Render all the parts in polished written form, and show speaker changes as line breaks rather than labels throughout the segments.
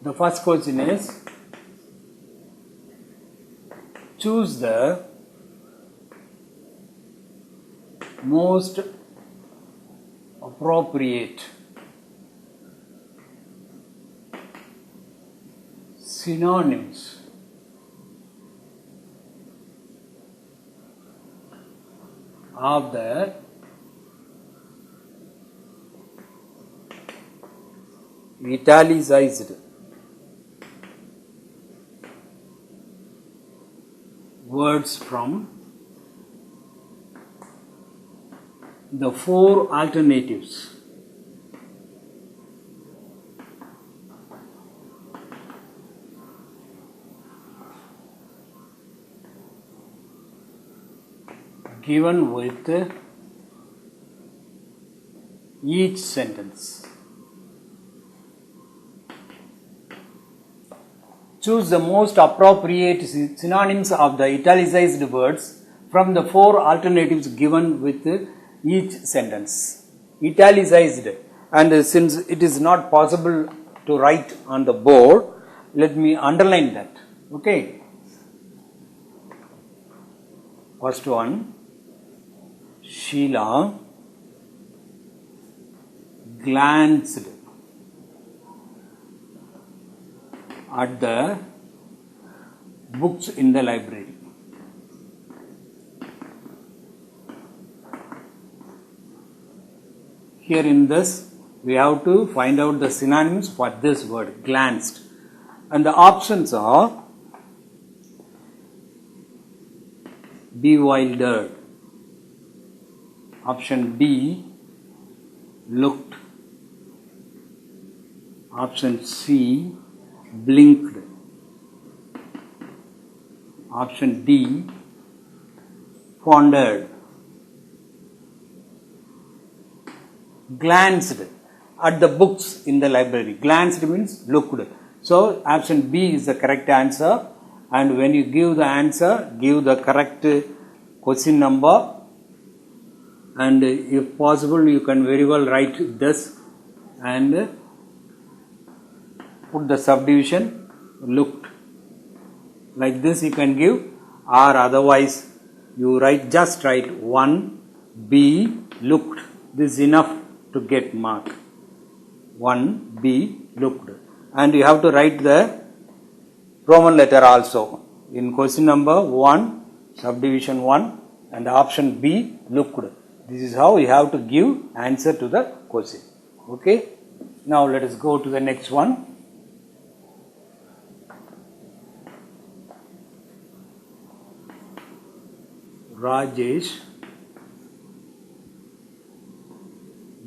The first question is, choose the most appropriate synonyms of the italicized words from the four alternatives given with each sentence. Choose the most appropriate synonyms of the italicized words from the four alternatives given with each sentence. Italicized, and since it is not possible to write on the board, let me underline that. Okay. First one, Sheila glanced at the books in the library. Here in this, we have to find out the synonyms for this word, glanced. And the options are bewildered. Option B, looked. Option C, blinked. Option D, pondered. Glanced at the books in the library. Glanced means looked. So option B is the correct answer, and when you give the answer, give the correct question number, and if possible you can very well write this and put the subdivision looked. Like this you can give, or otherwise you just write 1B looked. This is enough to get mark. 1B looked. And you have to write the Roman letter also. In question number 1, subdivision 1, and option B looked. This is how you have to give answer to the question. Okay. Now let us go to the next one. Rajesh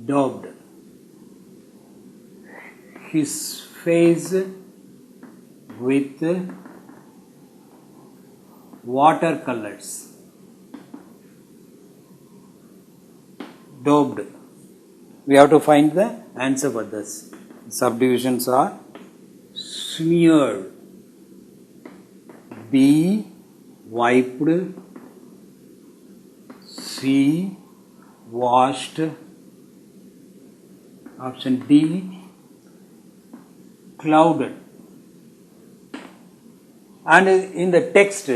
daubed his face with watercolors. Daubed. We have to find the answer for this. Subdivisions are smeared, B wiped, C washed, option D clouded. And in the text,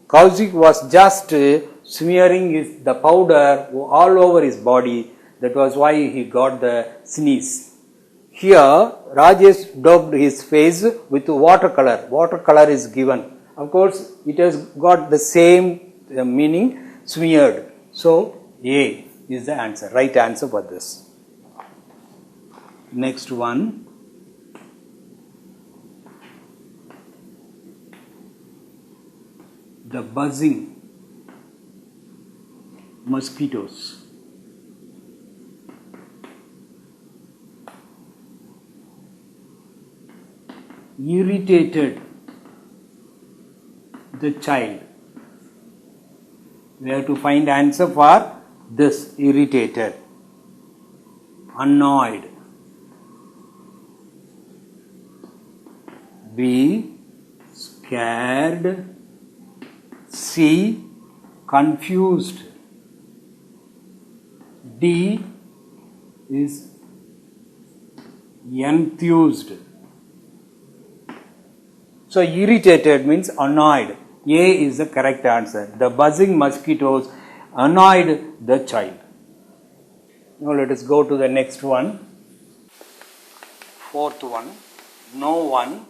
Kaushik was just smearing the powder all over his body. That was why he got the sneeze. Here, Rajesh daubed his face with watercolor. Watercolor is given. Of course, it has got the same meaning, smeared. So, A is the answer, right answer for this. Next one. The buzzing mosquitoes. Irritated the child. We have to find answer for this. Irritated, annoyed, B scared, C confused, D is enthused. So irritated means annoyed. A is the correct answer. The buzzing mosquitoes annoyed the child. Now let us go to the next one. Fourth one. No one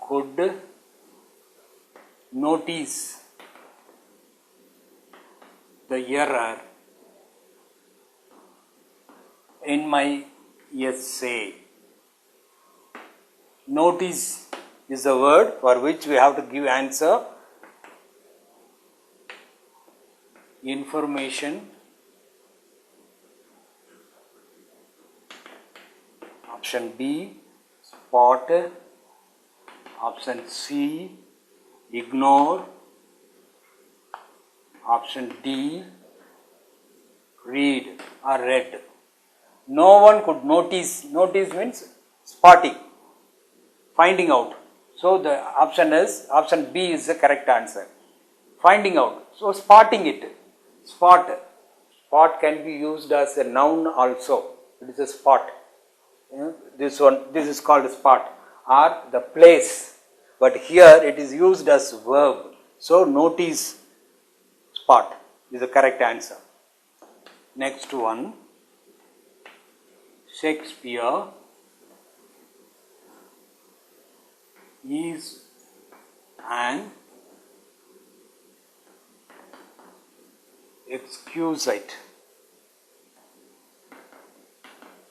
could notice the error in my essay. Notice is the word for which we have to give answer. Information. Option B, spot. Option C, ignore. Option D, read or read. No one could notice. Notice means spotting, finding out. So the option B is the correct answer. Finding out. So spotting it. Spot. Spot can be used as a noun also. It is a spot. This is called a spot or the place. But here it is used as verb. So notice, spot is the correct answer. Next one. Shakespeare is an exquisite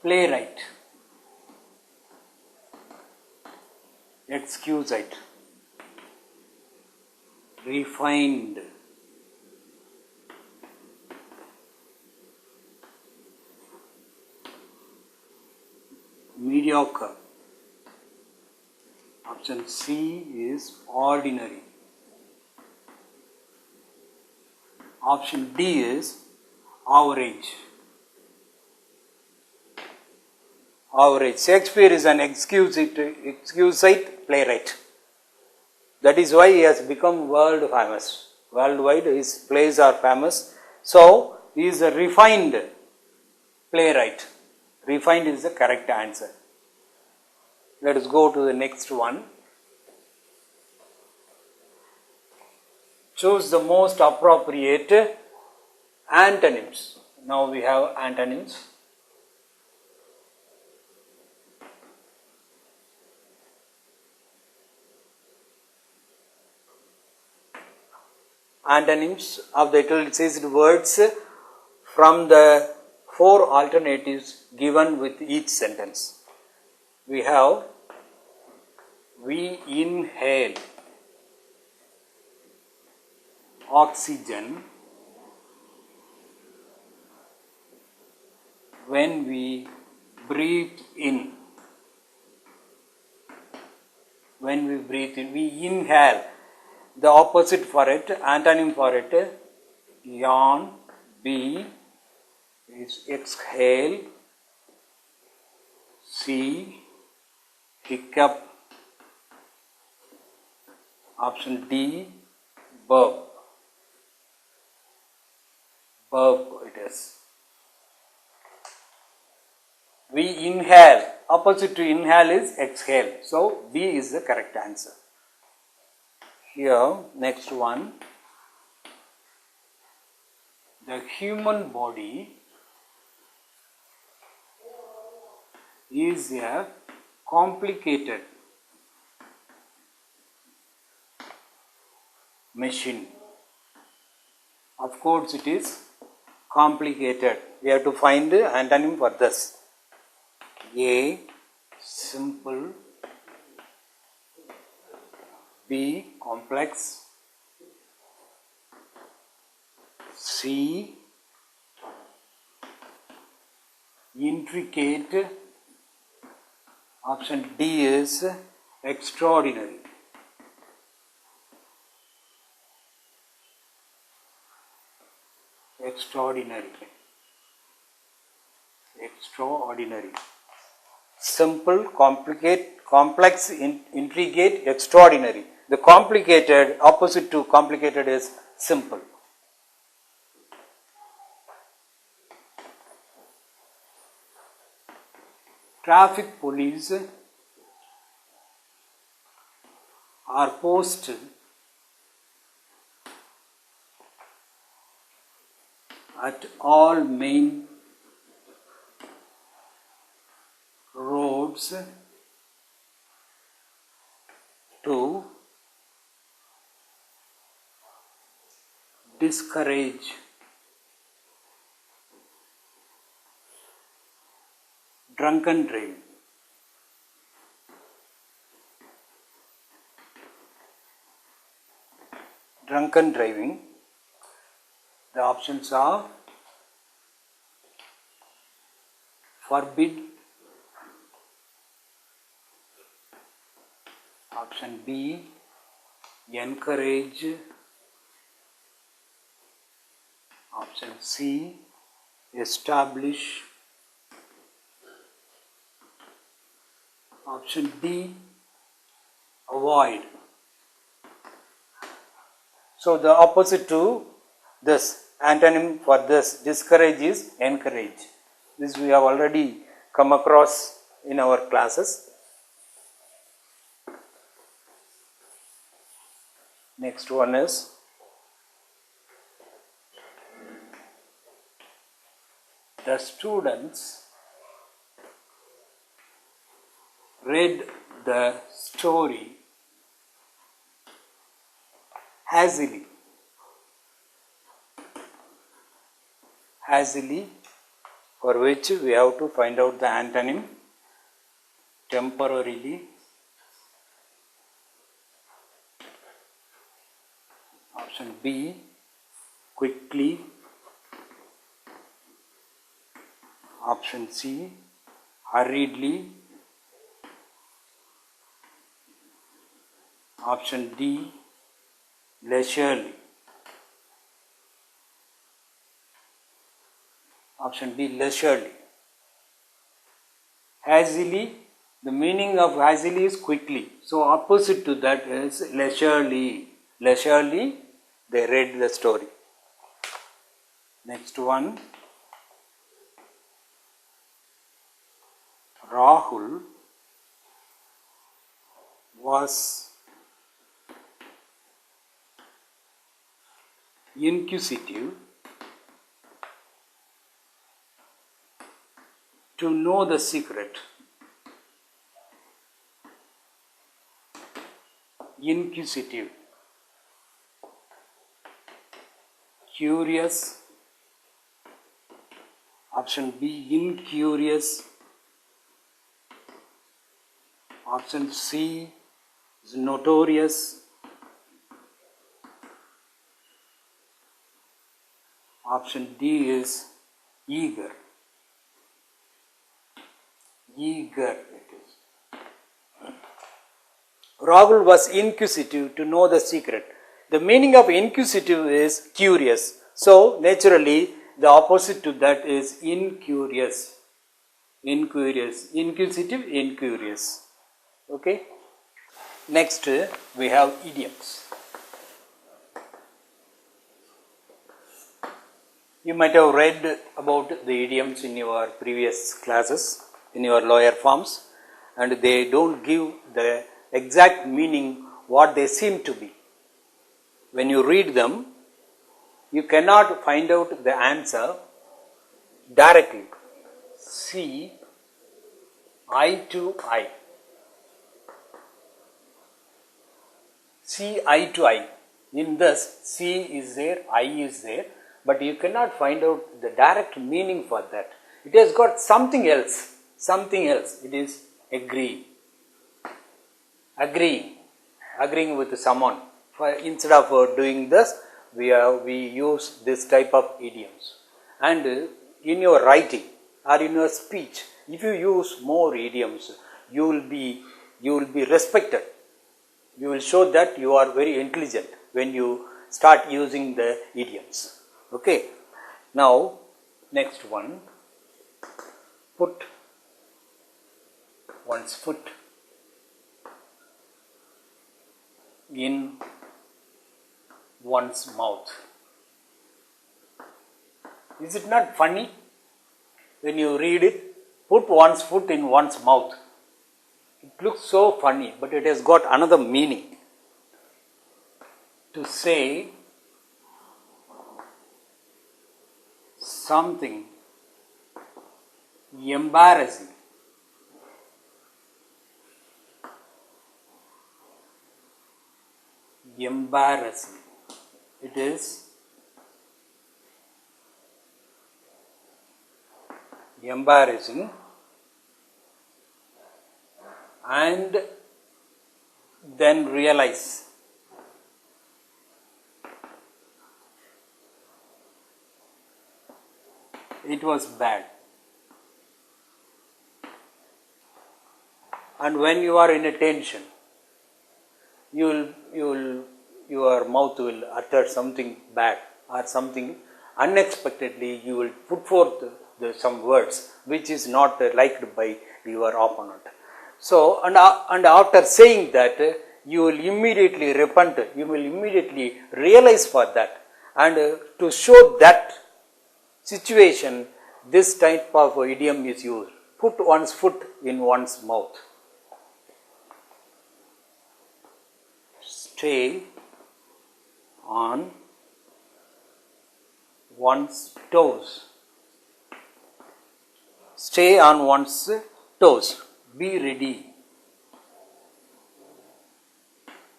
playwright. Exquisite, refined, mediocre. Option C is ordinary. Option D is average. Average. Shakespeare is an exquisite playwright. That is why he has become world famous. Worldwide his plays are famous. So he is a refined playwright. Refined is the correct answer. Let us go to the next one. Choose the most appropriate antonyms. Now we have antonyms. Antonyms of the italicized words from the 4 alternatives given with each sentence. We have we inhale oxygen when we breathe in. When we breathe in, we inhale. The opposite for it, antonym for it, yawn, B is exhale, C, hiccup, option D, burp. Burp it is. We inhale, opposite to inhale is exhale. So B is the correct answer. Here, next one. The human body is a complicated machine. Of course, it is complicated. We have to find the antonym for this. A, simple. B, complex. C, intricate. Option D is extraordinary. Extraordinary. Extraordinary. Simple, complex, intricate, extraordinary. The complicated, opposite to complicated is simple. Traffic police are posted at all main roads to discourage drunken driving. Drunken driving. The options are forbid, option B, encourage, option C, establish, option D, avoid. So the opposite to this, antonym for this, discourage, is encourage. This we have already come across in our classes. Next one is the students read the story hazily. Hazily, for which we have to find out the antonym. Temporarily, option B, quickly, option C, hurriedly, option D, leisurely. Option B, leisurely. Hazily, the meaning of hazily is quickly. So opposite to that is leisurely. Leisurely, they read the story. Next one. Rahul was inquisitive to know the secret. Inquisitive. Curious. Option B, incurious. Option C is notorious. Option D is eager. Eager it is. Rahul was inquisitive to know the secret. The meaning of inquisitive is curious. So naturally the opposite to that is incurious. Incurious. Inquisitive, incurious. Okay. Next we have idioms. You might have read about the idioms in your previous classes, in your lower forms, and they don't give the exact meaning what they seem to be. When you read them, you cannot find out the answer directly. See eye to eye. See eye to eye. In this, see is there, eye is there, but you cannot find out the direct meaning for that. It has got something else. Something else. It is agree. Agreeing with someone. Instead of doing this, we use this type of idioms. And in your writing or in your speech, if you use more idioms, you will be respected. You will show that you are very intelligent when you start using the idioms. Okay. Now, next one. Put one's foot in one's mouth. Is it not funny when you read it? Put one's foot in one's mouth. It looks so funny, but it has got another meaning. to say something embarrassing. Embarrassing. It is embarrassing, and then realize it was bad. And when you are in a tension, your mouth will utter something bad or something unexpectedly. You will put forth some words which is not liked by your opponent. So, and after saying that, you will immediately repent. You will immediately realize for that, and to show that situation, this type of idiom is used. Put one's foot in one's mouth. Stay on one's toes. Stay on one's toes. Be ready,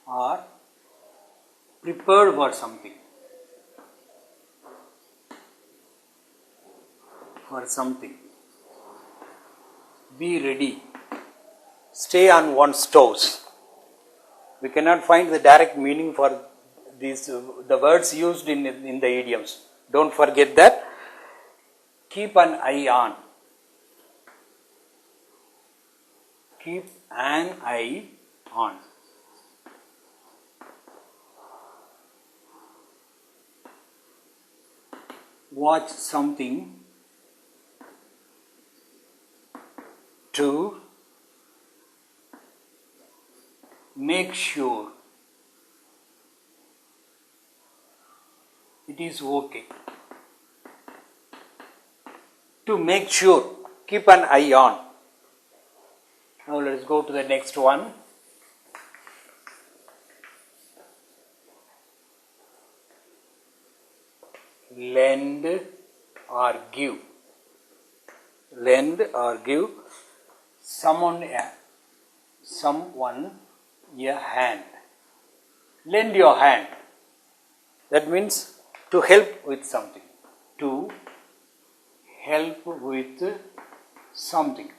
or prepared for something. For something. Be ready. Stay on one's toes. We cannot find the direct meaning for these the words used in the idioms. Don't forget that. Keep an eye on. Keep an eye on. Watch something to make sure it is okay. To make sure, keep an eye on. Now let us go to the next one. Lend or give. Lend or give someone a hand. Lend your hand. That means to help with something. To help with something.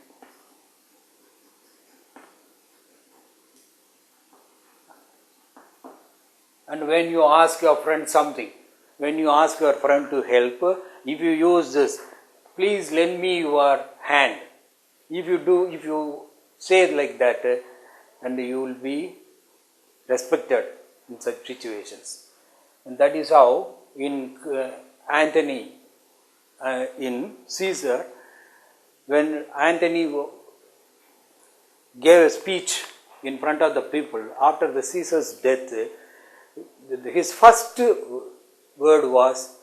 And when you ask your friend something, when you ask your friend to help, if you use this, please lend me your hand. If you say it like that, and you will be respected in such situations. And that is how in Antony, in Caesar, when Antony gave a speech in front of the people after the Caesar's death, his first word was,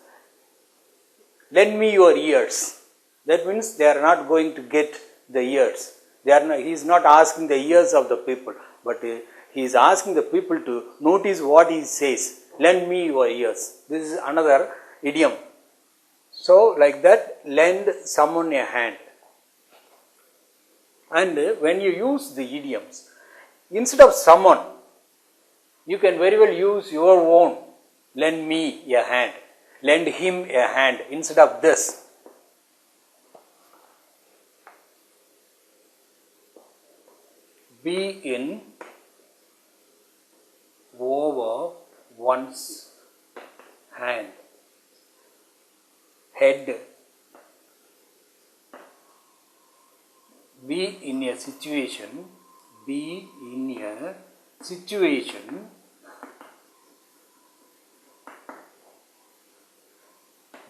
lend me your ears. That means they are not going to get the ears. He is not asking the ears of the people, but he is asking the people to notice what he says. Lend me your ears. This is another idiom. So, like that, lend someone a hand. And when you use the idioms, instead of someone, you can very well use your own. Lend me a hand. Lend him a hand instead of this. Be in over one's hand. Head. Be in a situation. Be in a situation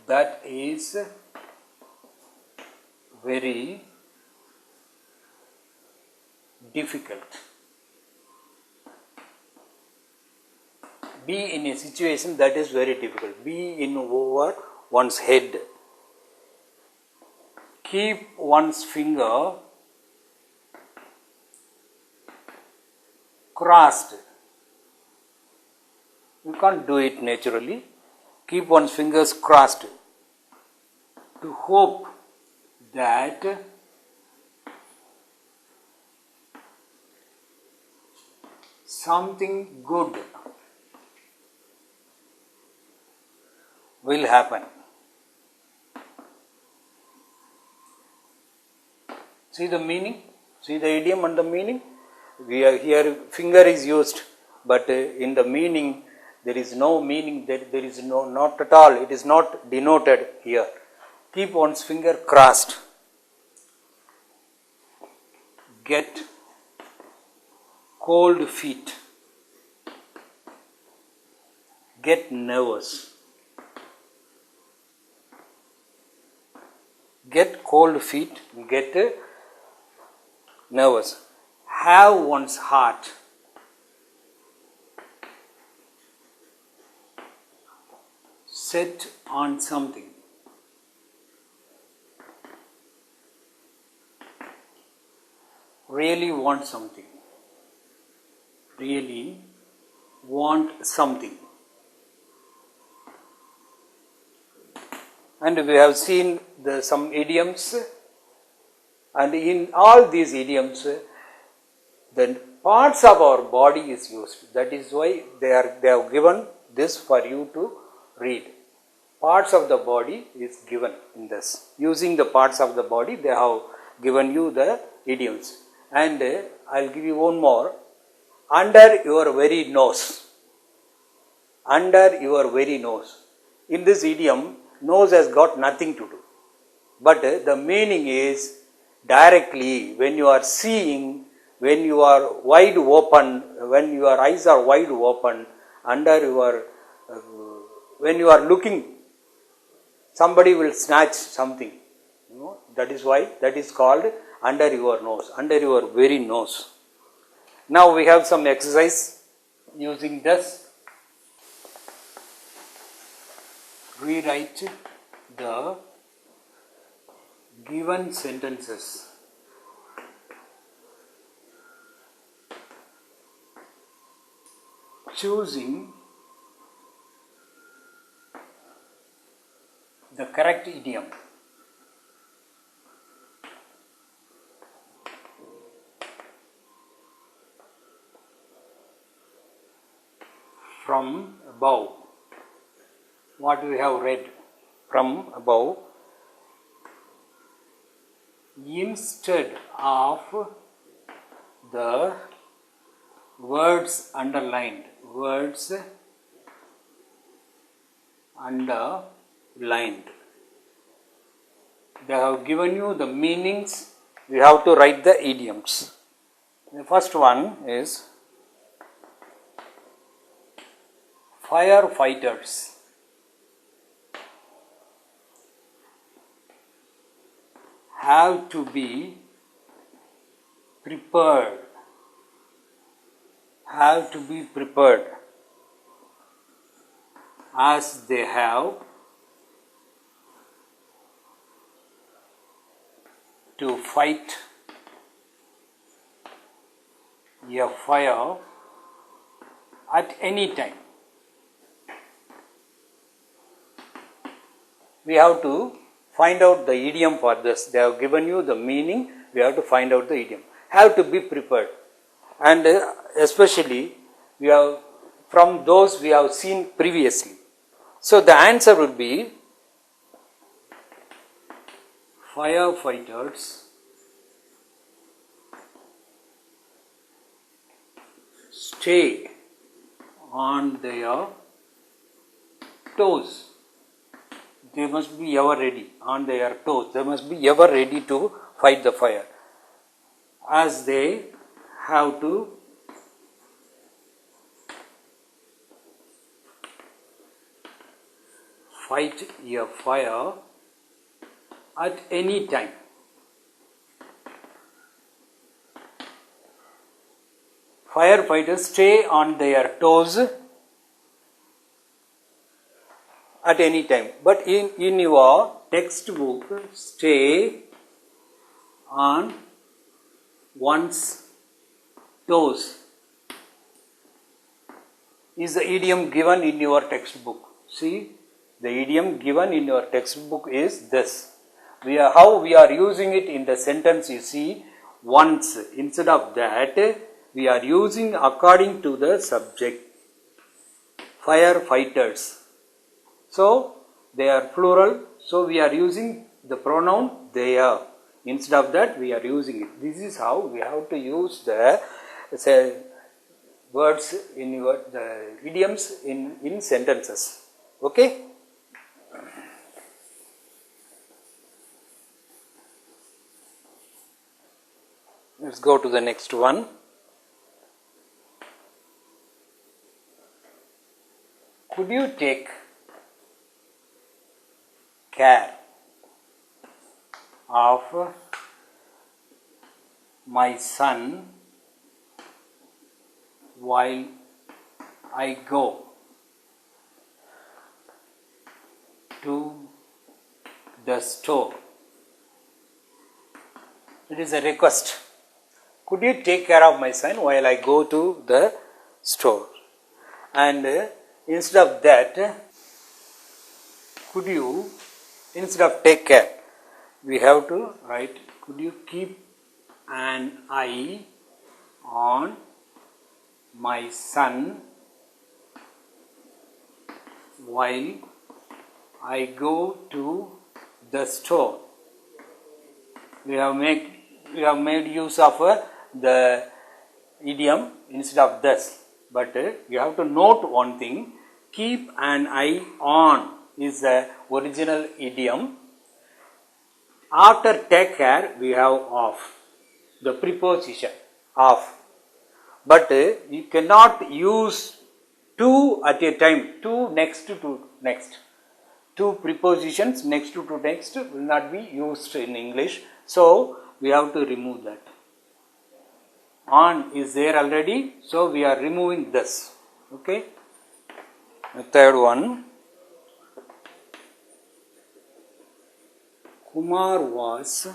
that is very difficult. Be in a situation that is very difficult. Be in over one's head. Keep one's finger crossed. You can't do it naturally. Keep one's fingers crossed to hope that something good will happen. See the meaning? See the idiom and the meaning? We are here, finger is used, but in the meaning there is no meaning, there is no, not at all, it is not denoted here. Keep one's finger crossed. Get cold feet. Get nervous. Get cold feet, get nervous. Have one's heart set on something. Really want something. Really want something. And we have seen some idioms, and in all these idioms, the parts of our body is used. That is why they have given this for you to read. Parts of the body is given in this. Using the parts of the body, they have given you the idioms. And I will give you one more. Under your very nose. Under your very nose. In this idiom, nose has got nothing to do. But the meaning is directly when you are seeing, when you are wide open, when your eyes are wide open, under your, when you are looking, somebody will snatch something. You know, that is why that is called under your nose, under your very nose. Now we have some exercise using this. Rewrite the given sentences. Choosing the correct idiom. From above. What we have read from above, instead of the words underlined, they have given you the meanings, you have to write the idioms. The first one is firefighters have to be prepared. Have to be prepared as they have to fight a fire at any time. We have to find out the idiom for this. They have given you the meaning, we have to find out the idiom. Have to be prepared. And especially, we have, from those we have seen previously. So the answer would be firefighters stay on their toes. They must be ever ready, on their toes. They must be ever ready to fight the fire. As they have to fight a fire at any time. Firefighters stay on their toes at any time. But in your textbook, stay on one's toes. is the idiom given in your textbook. See, the idiom given in your textbook is this. How we are using it in the sentence, you see, once. Instead of that, we are using according to the subject. Firefighters. So, they are plural. So, we are using the pronoun they are. Instead of that, we are using it. This is how we have to use the words in the idioms in sentences. Okay? Let's go to the next one. Could you take care of my son while I go to the store? It is a request. Could you take care of my son while I go to the store? And instead of that, could you, instead of take care, we have to write, could you keep an eye on my son while I go to the store? We have made use of the idiom instead of this, but you have to note one thing. Keep an eye on is the original idiom. After take care, we have of, the preposition of. But you cannot use two at a time, two next to next. Two prepositions next to next will not be used in English. So, we have to remove that. On is there already, so we are removing this. Okay. The third one. Kumar was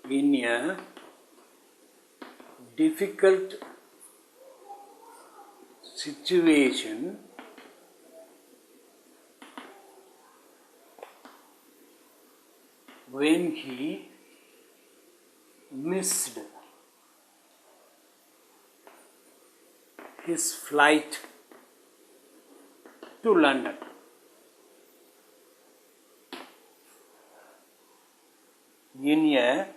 in a difficult situation when he missed his flight to London. In a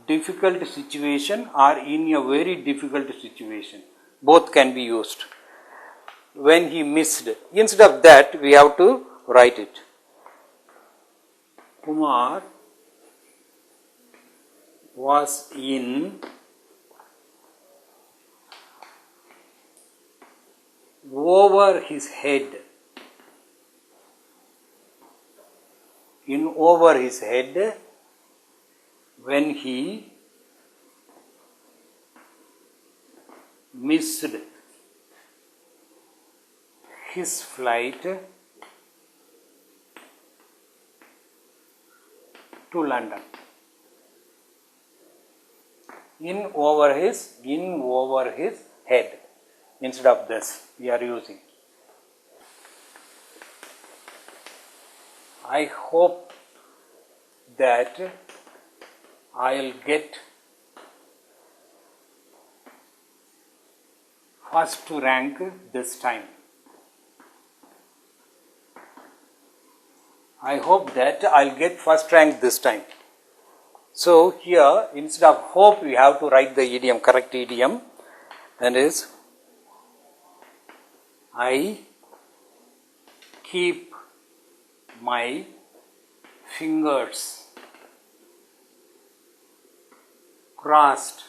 difficult situation or in a very difficult situation, both can be used. When he missed, instead of that we have to write it. Kumar was in over his head. In over his head when he missed his flight to London. In over his head. Instead of this, we are using. I hope that I'll get first rank this time. I hope that I'll get first rank this time. So here, instead of hope, we have to write the idiom, correct idiom, and is I keep my fingers crossed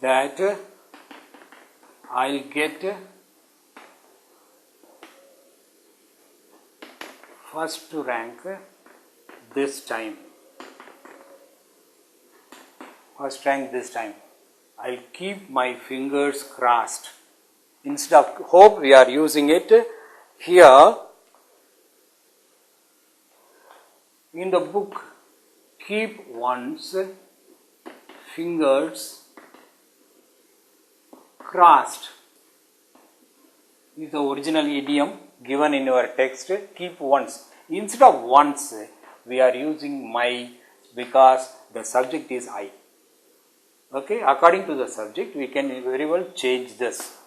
that I'll get first rank this time. First rank this time. I'll keep my fingers crossed. Instead of hope, we are using it here. In the book, keep one's fingers crossed is the original idiom given in your text. Keep once. Instead of once, we are using my because the subject is I. Okay, according to the subject, we can very well change this.